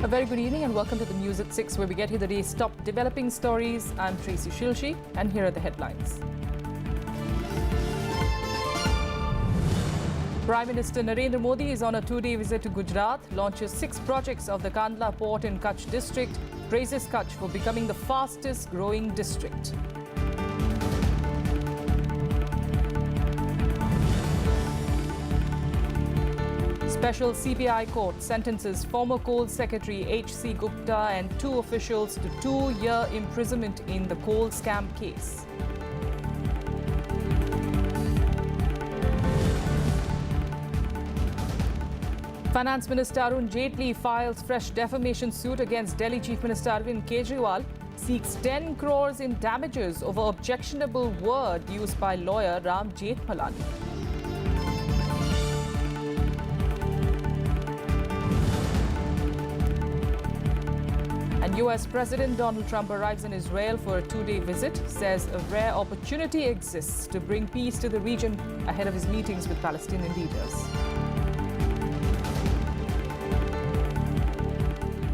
A very good evening and welcome to the News at 6, where we get you the day's top developing stories. I'm Tracy Shilshi and here are the headlines. Prime Minister Narendra Modi is on a two-day visit to Gujarat, launches 6 projects of the Kandla port in Kutch district, praises Kutch for becoming the fastest growing district. Special CBI court sentences former Coal Secretary H.C. Gupta and 2 officials to 2-year imprisonment in the coal scam case. Finance Minister Arun Jaitley files fresh defamation suit against Delhi Chief Minister Arvind Kejriwal, seeks 10 crores in damages over objectionable word used by lawyer Ram Jethmalani. And US President Donald Trump arrives in Israel for a 2-day visit, says a rare opportunity exists to bring peace to the region ahead of his meetings with Palestinian leaders.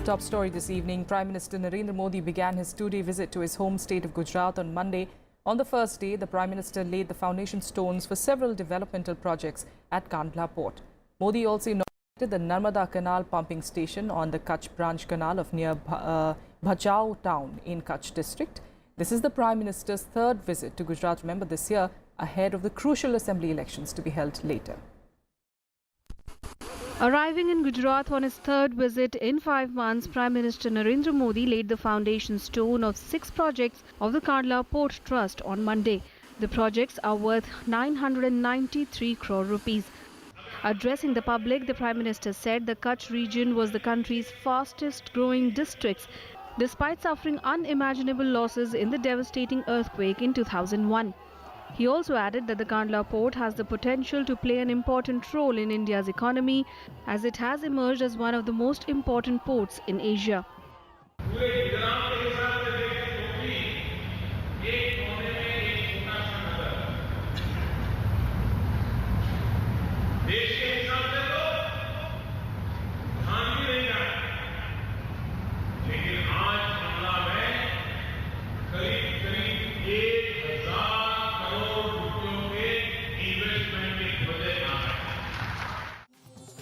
Top story this evening. Prime Minister Narendra Modi began his 2-day visit to his home state of Gujarat on Monday. On the first day, the Prime Minister laid the foundation stones for several developmental projects at Kandla port. Modi also inaugurated the Narmada Canal pumping station on the Kutch branch canal of near Bhachau town in Kutch district. This is the Prime Minister's 3rd visit to Gujarat, remember, this year, ahead of the crucial assembly elections to be held later. Arriving in Gujarat on his 3rd visit in 5 months, Prime Minister Narendra Modi laid the foundation stone of 6 projects of the Kandla Port Trust on Monday. The projects are worth 993 crore rupees. Addressing the public, the Prime Minister said the Kutch region was the country's fastest growing districts, despite suffering unimaginable losses in the devastating earthquake in 2001. He also added that the Kandla port has the potential to play an important role in India's economy, as it has emerged as one of the most important ports in Asia.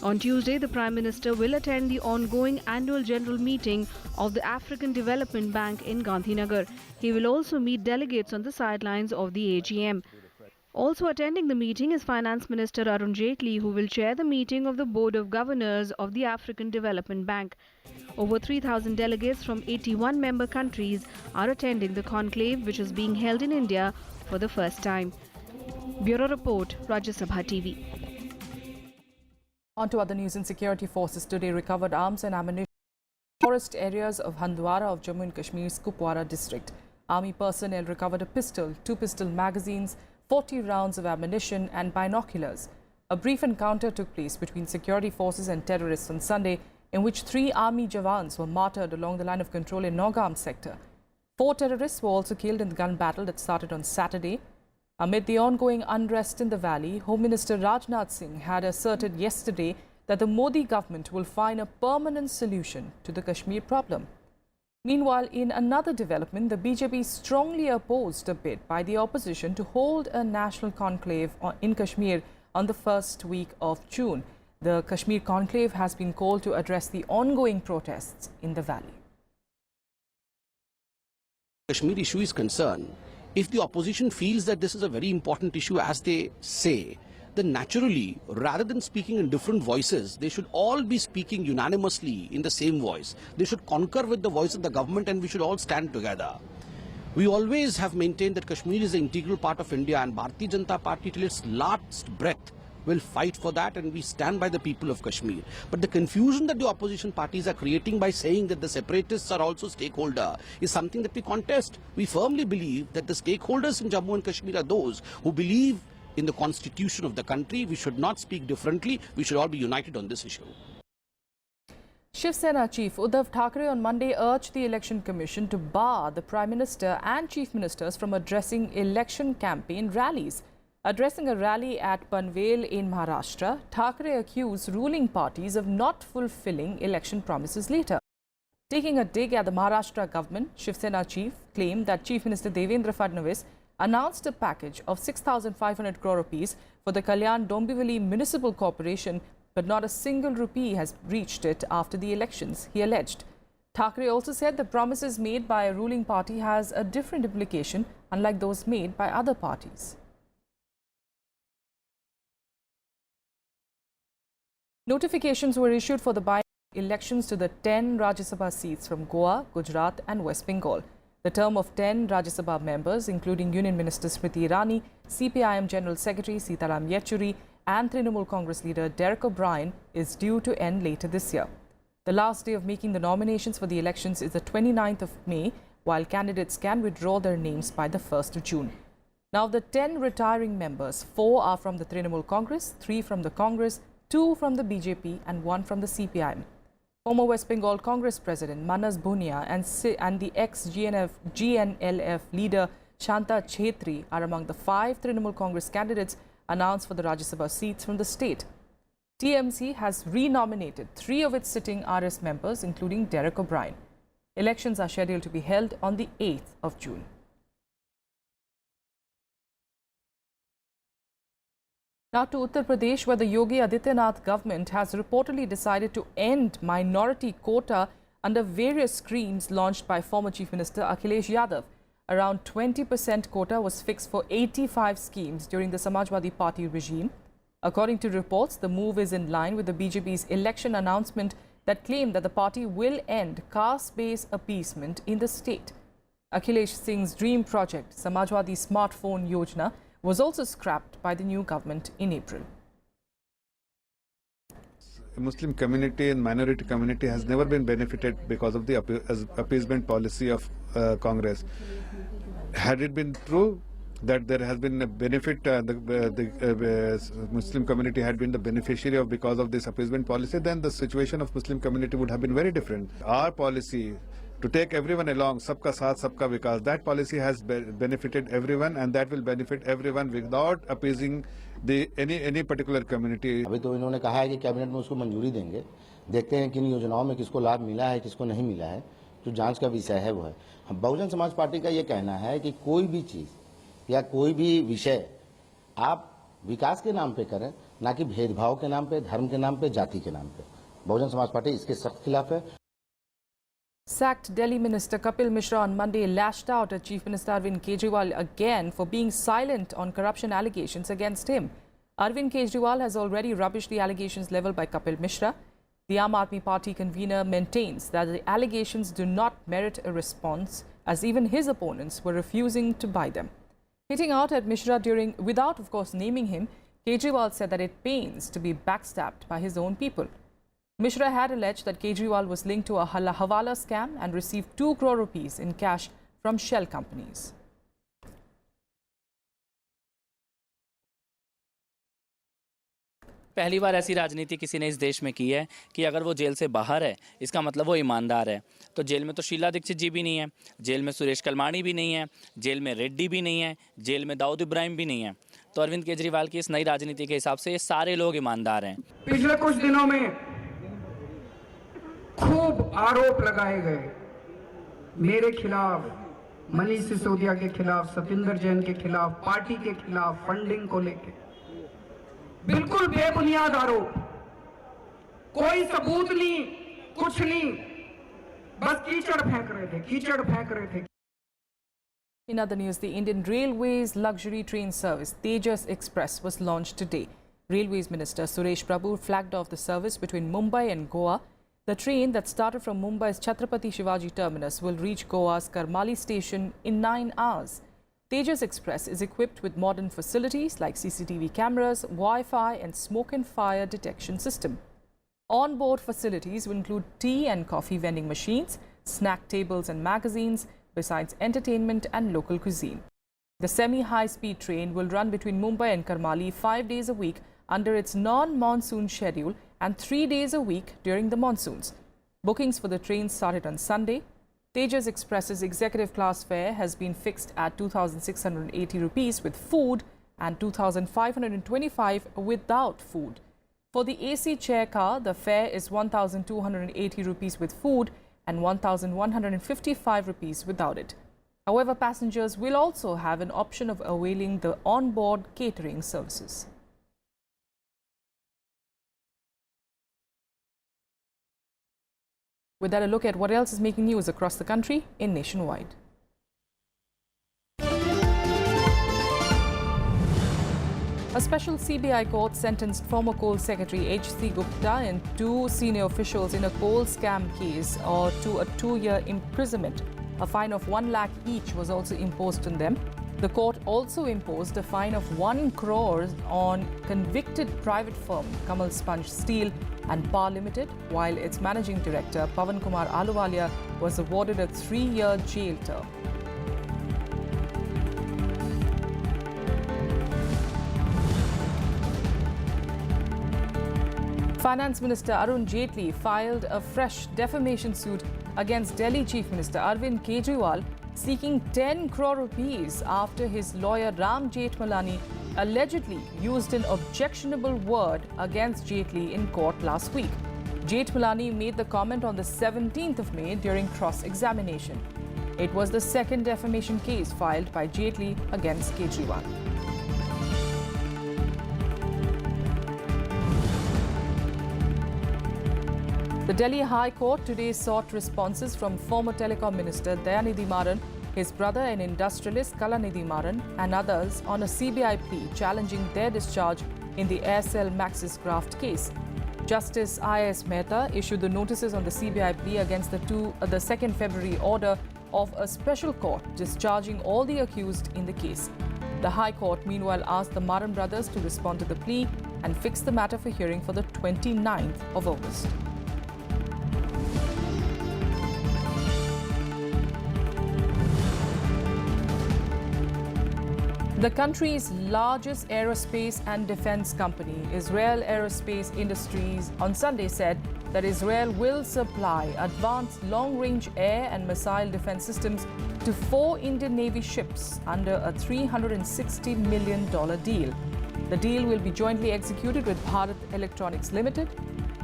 On Tuesday, the Prime Minister will attend the ongoing annual general meeting of the African Development Bank in Gandhinagar. He will also meet delegates on the sidelines of the AGM. Also attending the meeting is Finance Minister Arun Jaitley, who will chair the meeting of the Board of Governors of the African Development Bank. Over 3,000 delegates from 81 member countries are attending the conclave, which is being held in India for the first time. Bureau Report, Rajya Sabha TV. On to other news. And security forces today recovered arms and ammunition in forest areas of Handwara of Jammu and Kashmir's Kupwara district. Army personnel recovered a pistol, 2 pistol magazines, 40 rounds of ammunition and binoculars. A brief encounter took place between security forces and terrorists on Sunday, in which 3 army jawans were martyred along the line of control in Nogam sector. 4 terrorists were also killed in the gun battle that started on Saturday. Amid the ongoing unrest in the valley, Home Minister Rajnath Singh had asserted yesterday that the Modi government will find a permanent solution to the Kashmir problem. Meanwhile, in another development, the BJP strongly opposed a bid by the opposition to hold a national conclave in Kashmir on the first week of June. The Kashmir conclave has been called to address the ongoing protests in the valley. Kashmir issue is concerned, if the opposition feels that this is a very important issue, as they say, then naturally, rather than speaking in different voices, they should all be speaking unanimously in the same voice. They should concur with the voice of the government and we should all stand together. We always have maintained that Kashmir is an integral part of India, and Bharatiya Janata Party till its last breath will fight for that, and we stand by the people of Kashmir. But the confusion that the opposition parties are creating by saying that the separatists are also stakeholder is something that we contest. We firmly believe that the stakeholders in Jammu and Kashmir are those who believe in the constitution of the country. We should not speak differently. We should all be united on this issue. Shiv Sena Chief Uddhav Thackeray on Monday urged the Election Commission to bar the Prime Minister and Chief Ministers from addressing election campaign rallies. Addressing a rally at Panvel in Maharashtra, Thackeray accused ruling parties of not fulfilling election promises later. Taking a dig at the Maharashtra government, Shiv Sena chief claimed that Chief Minister Devendra Fadnavis announced a package of 6,500 crore rupees for the Kalyan Dombivli Municipal Corporation, but not a single rupee has reached it after the elections, he alleged. Thackeray also said the promises made by a ruling party has a different implication, unlike those made by other parties. Notifications were issued for the by-elections to the 10 Rajya Sabha seats from Goa, Gujarat and West Bengal. The term of 10 Rajya Sabha members, including Union Minister Smriti Irani, CPIM General Secretary Sitaram Yechuri and Trinamool Congress leader Derek O'Brien, is due to end later this year. The last day of making the nominations for the elections is the 29th of May, while candidates can withdraw their names by the 1st of June. Now, of the 10 retiring members, 4 are from the Trinamool Congress, 3 from the Congress, 2 from the BJP and 1 from the CPIM. Former West Bengal Congress President Manas Bhunia and the ex-GNLF leader Shanta Chhetri are among the 5 Trinamool Congress candidates announced for the Rajya Sabha seats from the state. TMC has renominated 3 of its sitting RS members, including Derek O'Brien. Elections are scheduled to be held on the 8th of June. Now to Uttar Pradesh, where the Yogi Adityanath government has reportedly decided to end minority quota under various schemes launched by former Chief Minister Akhilesh Yadav. Around 20% quota was fixed for 85 schemes during the Samajwadi Party regime. According to reports, the move is in line with the BJP's election announcement that claimed that the party will end caste-based appeasement in the state. Akhilesh Singh's dream project, Samajwadi Smartphone Yojana, was also scrapped by the new government in April. The Muslim community and minority community has never been benefited because of the appeasement policy of Congress. Had it been true that there has been a benefit, the Muslim community had been the beneficiary of because of this appeasement policy, then the situation of Muslim community would have been very different. Our policy to take everyone along, sabka saath, sabka vikas, that policy has benefited everyone, and that will benefit everyone without appeasing any particular community. अभी तो इन्होंने कहा है कि cabinet में उसको मंजूरी देंगे, देखते हैं किन योजनाओं में किसको लाभ मिला है, किसको नहीं मिला है, जो जांच का विषय है वो है। बहुजन समाज पार्टी का ये कहना है कि कोई भी चीज या कोई भी विषय आप विकास के नाम पे करें, ना कि भेदभाव के नाम पे, धर्म के नाम पे, जाति के नाम पे। बहुजन समाज पार्टी इसके सख्त खिलाफ है। Sacked Delhi Minister Kapil Mishra on Monday lashed out at Chief Minister Arvind Kejriwal again for being silent on corruption allegations against him. Arvind Kejriwal has already rubbished the allegations leveled by Kapil Mishra. The Aam Aadmi Party convener maintains that the allegations do not merit a response, as even his opponents were refusing to buy them. Hitting out at Mishra without of course naming him, Kejriwal said that it pains to be backstabbed by his own people. Mishra had alleged that Kejriwal was linked to a hawala scam and received 2 crore rupees in cash from shell companies. पहली बार ऐसी राजनीति किसी ने इस देश में की है कि अगर वो जेल से बाहर है, इसका मतलब वो ईमानदार है। तो जेल में तो शीला दीक्षित जी भी नहीं है, जेल में सुरेश कलमाणी भी नहीं है, जेल में रेड्डी भी नहीं है, जेल में दाऊद इब्राहिम भी नहीं है। तो अरविंद केजरीवाल की इस नई राजनीति के हिसाब से ये सारे लोग ईमानदार हैं। पिछले कुछ दिनों में खूब आरोप लगाए गए मेरे खिलाफ, मनीष सिसोदिया के खिलाफ, सतिंदर जैन के खिलाफ, पार्टी के खिलाफ, फंडिंग को लेकर बिल्कुल बेबुनियाद आरोप, कोई सबूत नहीं, कुछ नहीं, बस कीचड़ फेंक रहे थे। In other news, the Indian Railways luxury train service Tejas Express was launched today. Railways Minister Suresh Prabhu flagged off the service between Mumbai and Goa. The train that started from Mumbai's Chhatrapati Shivaji terminus will reach Goa's Karmali station in 9 hours. Tejas Express is equipped with modern facilities like CCTV cameras, Wi-Fi and smoke and fire detection system. On-board facilities will include tea and coffee vending machines, snack tables and magazines, besides entertainment and local cuisine. The semi-high-speed train will run between Mumbai and Karmali 5 days a week under its non-monsoon schedule and 3 days a week during the monsoons. Bookings for the train started on Sunday. Tejas Express's executive class fare has been fixed at 2,680 rupees with food and 2,525 without food. For the AC chair car, the fare is 1,280 rupees with food and 1,155 rupees without it. However, passengers will also have an option of availing the on-board catering services. With that, a look at what else is making news across the country in Nationwide. A special CBI court sentenced former Coal Secretary H.C. Gupta and two senior officials in a coal scam case to a 2-year imprisonment. A fine of 1 lakh each was also imposed on them. The court also imposed a fine of 1 crore on convicted private firm Kamal Sponge Steel and Power Limited, while its managing director Pawan Kumar Ahluwalia was awarded a 3-year jail term. Finance Minister Arun Jaitley filed a fresh defamation suit against Delhi Chief Minister Arvind Kejriwal, seeking 10 crore rupees after his lawyer Ram Jethmalani allegedly used an objectionable word against Jaitley in court last week. Jethmalani made the comment on the 17th of May during cross-examination. It was the second defamation case filed by Jaitley against Kejriwal. The Delhi High Court today sought responses from former Telecom Minister Dayanidhi Maran, his brother and industrialist Kalanidhi Maran, and others on a CBI plea challenging their discharge in the Aircel Maxis graft case. Justice I.S. Mehta issued the notices on the CBI plea against the 2nd February order of a special court discharging all the accused in the case. The High Court meanwhile asked the Maran brothers to respond to the plea and fix the matter for hearing for the 29th of August. The country's largest aerospace and defense company, Israel Aerospace Industries, on Sunday said that Israel will supply advanced long-range air and missile defense systems to 4 Indian Navy ships under a $360 million deal. The deal will be jointly executed with Bharat Electronics Limited.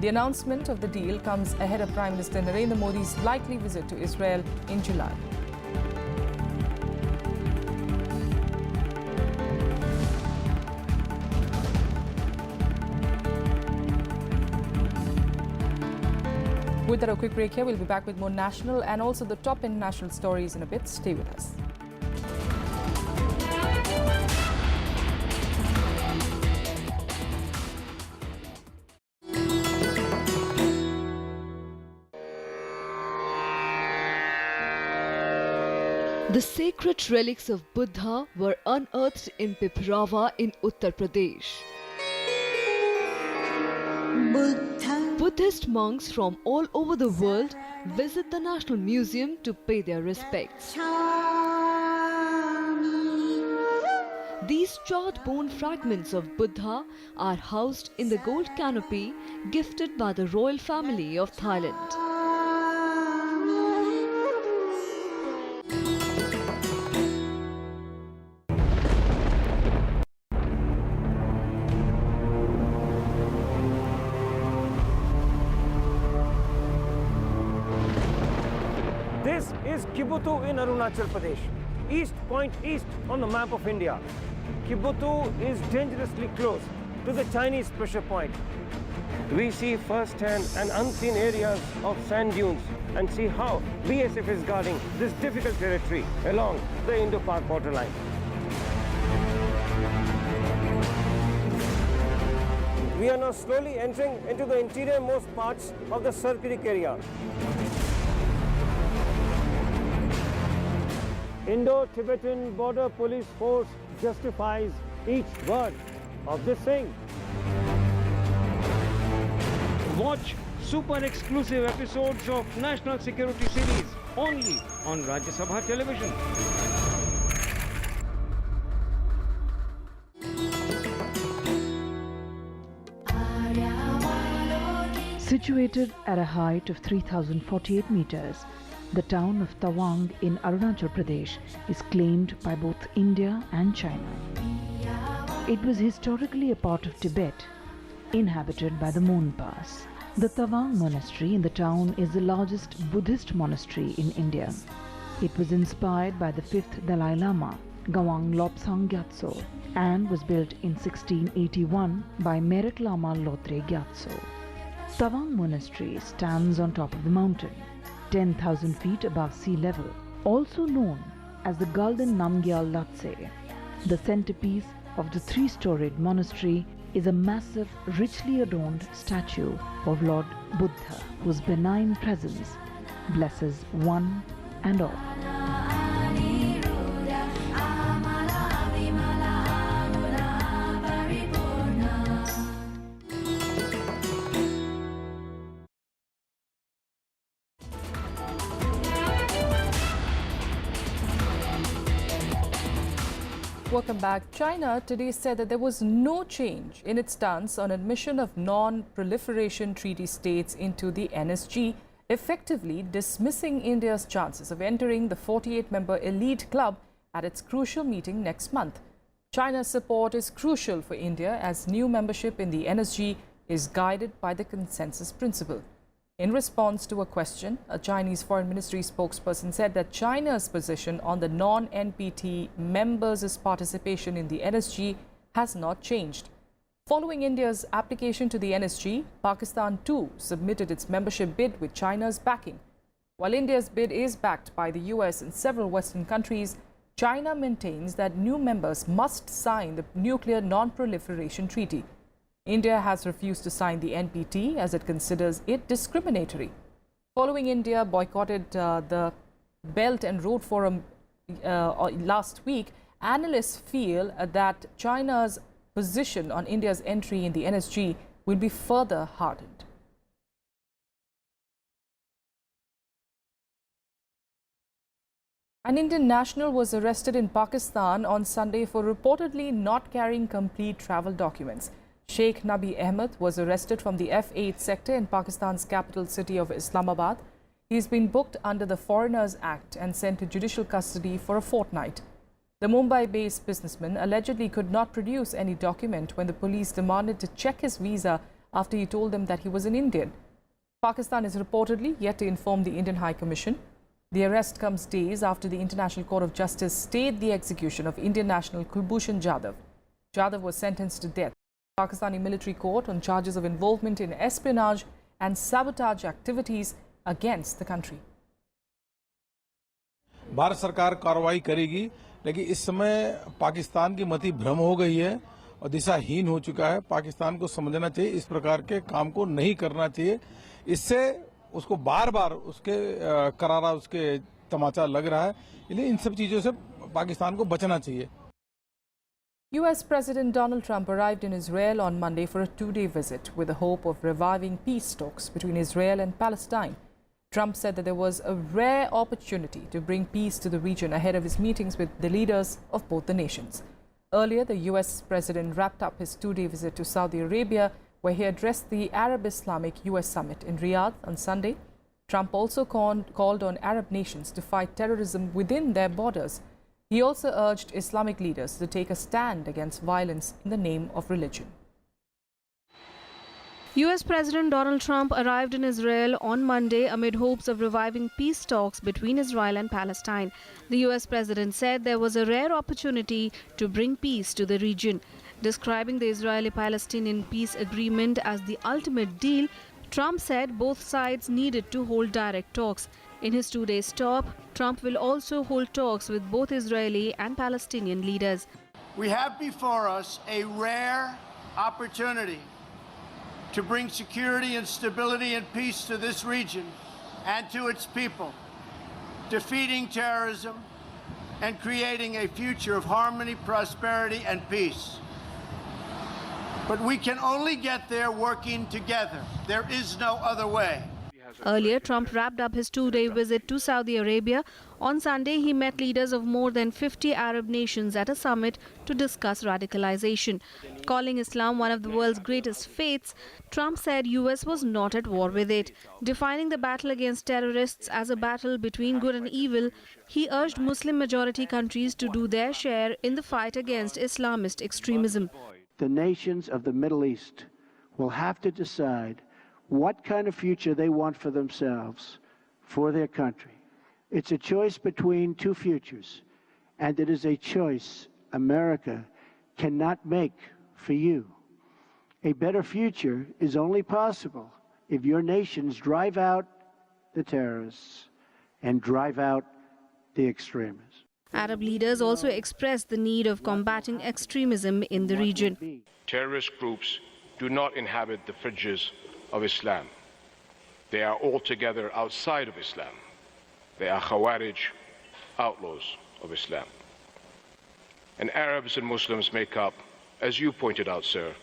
The announcement of the deal comes ahead of Prime Minister Narendra Modi's likely visit to Israel in July. With that, a quick break here. We'll be back with more national and also the top international stories in a bit. Stay with us. The sacred relics of Buddha were unearthed in Piprava in Uttar Pradesh. Buddhist monks from all over the world visit the National Museum to pay their respects. These charred bone fragments of Buddha are housed in the gold canopy gifted by the royal family of Thailand. This is Kibutu in Arunachal Pradesh, East Point East on the map of India. Kibutu is dangerously close to the Chinese pressure point. We see first-hand and unseen areas of sand dunes and see how BSF is guarding this difficult territory along the Indo-Pak borderline. We are now slowly entering into the interior-most parts of the Sir Creek area. Indo-Tibetan Border Police Force justifies each word of this saying. Watch super exclusive episodes of National Security Series only on Rajya Sabha television. Situated at a height of 3,048 meters, the town of Tawang in Arunachal Pradesh is claimed by both India and China. It was historically a part of Tibet, inhabited by the Mon Pass. The Tawang monastery in the town is the largest Buddhist monastery in India. It was inspired by the 5th Dalai Lama, Gawang Lobsang Gyatso, and was built in 1681 by Merit Lama Lotre Gyatso. Tawang monastery stands on top of the mountain, 10,000 feet above sea level, also known as the Golden Namgyal Latse. The centerpiece of the 3-storied monastery is a massive, richly adorned statue of Lord Buddha, whose benign presence blesses one and all. Welcome back. China today said that there was no change in its stance on admission of non-proliferation treaty states into the NSG, effectively dismissing India's chances of entering the 48-member elite club at its crucial meeting next month. China's support is crucial for India as new membership in the NSG is guided by the consensus principle. In response to a question, a Chinese Foreign Ministry spokesperson said that China's position on the non-NPT members' participation in the NSG has not changed. Following India's application to the NSG, Pakistan too submitted its membership bid with China's backing. While India's bid is backed by the US and several Western countries, China maintains that new members must sign the Nuclear Non-Proliferation Treaty. India has refused to sign the NPT as it considers it discriminatory. Following India boycotted the Belt and Road Forum last week, analysts feel that China's position on India's entry in the NSG will be further hardened. An Indian national was arrested in Pakistan on Sunday for reportedly not carrying complete travel documents. Sheikh Nabi Ahmed was arrested from the F8 sector in Pakistan's capital city of Islamabad. He's been booked under the Foreigners Act and sent to judicial custody for a fortnight. The Mumbai-based businessman allegedly could not produce any document when the police demanded to check his visa after he told them that he was an Indian. Pakistan is reportedly yet to inform the Indian High Commission. The arrest comes days after the International Court of Justice stayed the execution of Indian national Kulbhushan Jadhav. Jadhav was sentenced to death in the Pakistani military court on charges of involvement in espionage and sabotage activities against the country. Bharat सरकार कार्रवाई करेगी, लेकिन इस समय पाकिस्तान की मति भ्रम हो गई है और दिशाहीन हो चुका है। पाकिस्तान को समझना चाहिए इस प्रकार के काम को नहीं करना चाहिए। इससे उसको बार-बार उसके करारा उसके तमाचा लग रहा है, इसलिए इन सब चीजों से पाकिस्तान को बचना चाहिए। US President Donald Trump arrived in Israel on Monday for a 2-day visit with the hope of reviving peace talks between Israel and Palestine. Trump said that there was a rare opportunity to bring peace to the region ahead of his meetings with the leaders of both the nations. Earlier, the US President wrapped up his 2-day visit to Saudi Arabia, where he addressed the Arab-Islamic US Summit in Riyadh on Sunday. Trump also called on Arab nations to fight terrorism within their borders. He also urged Islamic leaders to take a stand against violence in the name of religion. US President Donald Trump arrived in Israel on Monday amid hopes of reviving peace talks between Israel and Palestine. The US President said there was a rare opportunity to bring peace to the region. Describing the Israeli-Palestinian peace agreement as the ultimate deal, Trump said both sides needed to hold direct talks. In his 2-day stop, Trump will also hold talks with both Israeli and Palestinian leaders. We have before us a rare opportunity to bring security and stability and peace to this region and to its people, defeating terrorism and creating a future of harmony, prosperity, and peace. But we can only get there working together. There is no other way. Earlier, Trump wrapped up his 2-day visit to Saudi Arabia. On Sunday, he met leaders of more than 50 Arab nations at a summit to discuss radicalization. Calling Islam one of the world's greatest faiths, Trump said US was not at war with it. Defining the battle against terrorists as a battle between good and evil, he urged Muslim-majority countries to do their share in the fight against Islamist extremism. The nations of the Middle East will have to decide what kind of future they want for themselves, for their country. It's a choice between two futures, and it is a choice America cannot make for you. A better future is only possible if your nations drive out the terrorists and drive out the extremists. Arab leaders also expressed the need of combating extremism in the region. Terrorist groups do not inhabit the fringes of Islam. They are altogether outside of Islam. They are Khawarij, outlaws of Islam. And Arabs and Muslims make up, as you pointed out, sir,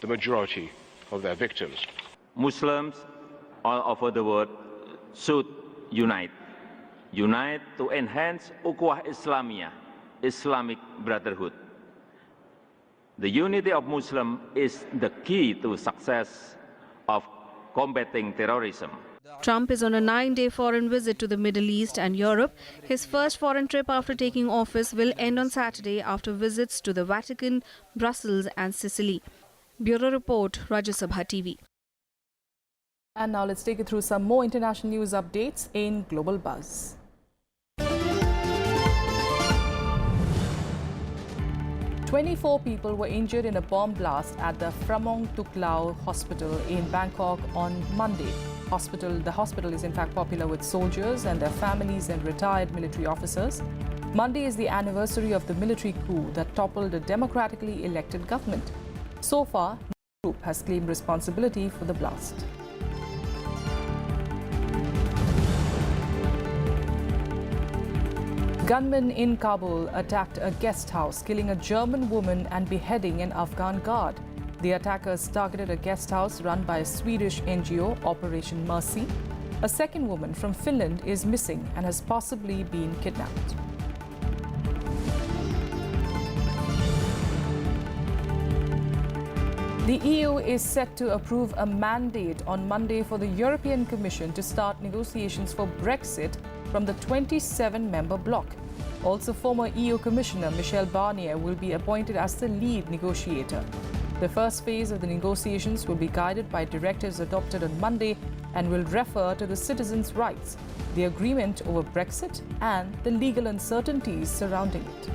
the majority of their victims. Muslims all over the world should unite. Unite to enhance Ukhuwah Islamiyah, Islamic brotherhood. The unity of Muslims is the key to success of combating terrorism. Trump is on a 9-day foreign visit to the Middle East and Europe. His first foreign trip after taking office will end on Saturday after visits to the Vatican, Brussels and Sicily. Bureau Report, Rajya Sabha TV. And now let's take you through some more international news updates in Global Buzz. "24 people were injured in a bomb blast at the Phramong Tuklao Hospital in Bangkok on Monday. The hospital is in fact popular with soldiers and their families and retired military officers. Monday is the anniversary of the military coup that toppled a democratically elected government. So far, no group has claimed responsibility for the blast. Gunmen in Kabul attacked a guest house, killing a German woman and beheading an Afghan guard. The attackers targeted a guest house run by a Swedish NGO, Operation Mercy. A second woman from Finland is missing and has possibly been kidnapped. The EU is set to approve a mandate on Monday for the European Commission to start negotiations for Brexit from the 27-member bloc. Also, former EU Commissioner Michel Barnier will be appointed as the lead negotiator. The first phase of the negotiations will be guided by directives adopted on Monday and will refer to the citizens' rights, the agreement over Brexit and the legal uncertainties surrounding it.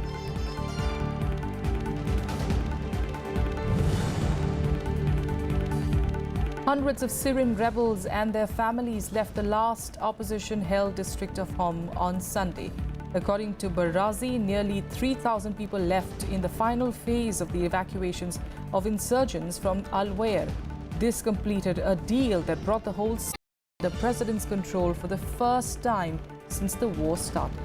Hundreds of Syrian rebels and their families left the last opposition-held district of Homs on Sunday. According to Barazi, nearly 3,000 people left in the final phase of the evacuations of insurgents from Al-Wair. This completed a deal that brought the whole city under the president's control for the first time since the war started.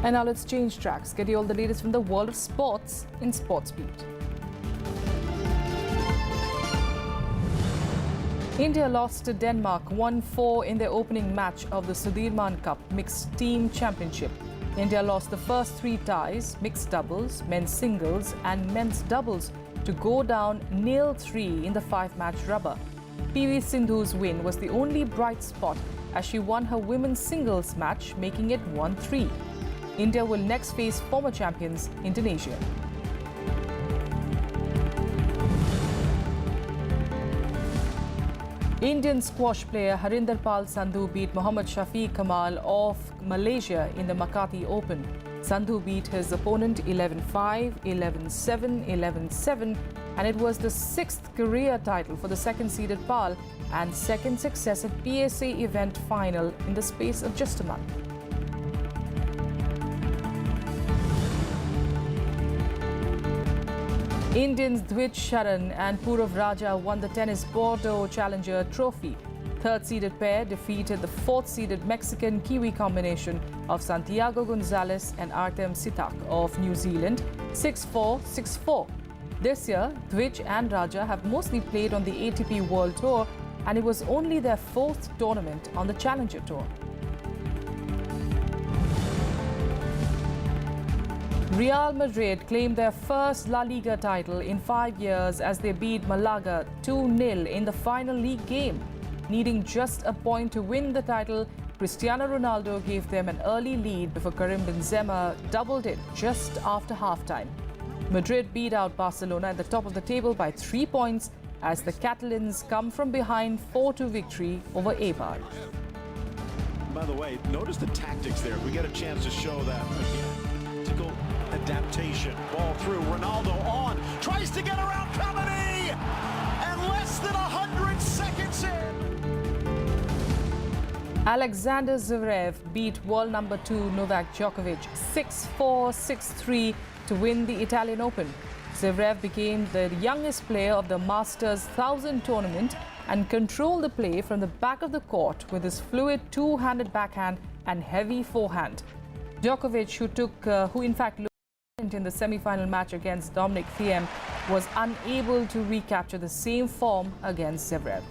And now let's change tracks. Get you all the latest from the world of sports in Sports Beat. India lost to Denmark 1-4 in their opening match of the Sudirman Cup Mixed Team Championship. India lost the first 3 ties, mixed doubles, men's singles and men's doubles, to go down 0-3 in the 5-match rubber. PV Sindhu's win was the only bright spot as she won her women's singles match, making it 1-3. India will next face former champions Indonesia. Indian squash player Harinder Pal Sandhu beat Mohammad Shafiq Kamal of Malaysia in the Makati Open. Sandhu beat his opponent 11-5, 11-7, 11-7, and it was the 6th career title for the second-seeded Pal and second successive PSA event final in the space of just a month. Indians Dvij Sharan and Purav Raja won the tennis Bordeaux Challenger Trophy. Third-seeded pair defeated the fourth-seeded Mexican-Kiwi combination of Santiago Gonzalez and Artem Sitak of New Zealand 6-4, 6-4. This year, Dvij and Raja have mostly played on the ATP World Tour, and it was only their 4th tournament on the Challenger Tour. Real Madrid claimed their first La Liga title in 5 years as they beat Malaga 2-0 in the final league game. Needing just a point to win the title, Cristiano Ronaldo gave them an early lead before Karim Benzema doubled it just after halftime. Madrid beat out Barcelona at the top of the table by 3 points as the Catalans come from behind 4-2 victory over Eibar. By the way, notice the tactics there. We get a chance to show that again. Tactical adaptation. Ball through. Ronaldo on. Tries to get around Cavani. And less than 100 seconds in. Alexander Zverev beat world number 2 Novak Djokovic 6-4, 6-3 to win the Italian Open. Zverev became the youngest player of the Masters 1000 tournament and controlled the play from the back of the court with his fluid two-handed backhand and heavy forehand. Djokovic, who in fact looked in the semi-final match against Dominic Thiem, was unable to recapture the same form against Zverev.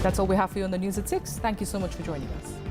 That's all we have for you on the news at 6. Thank you so much for joining us.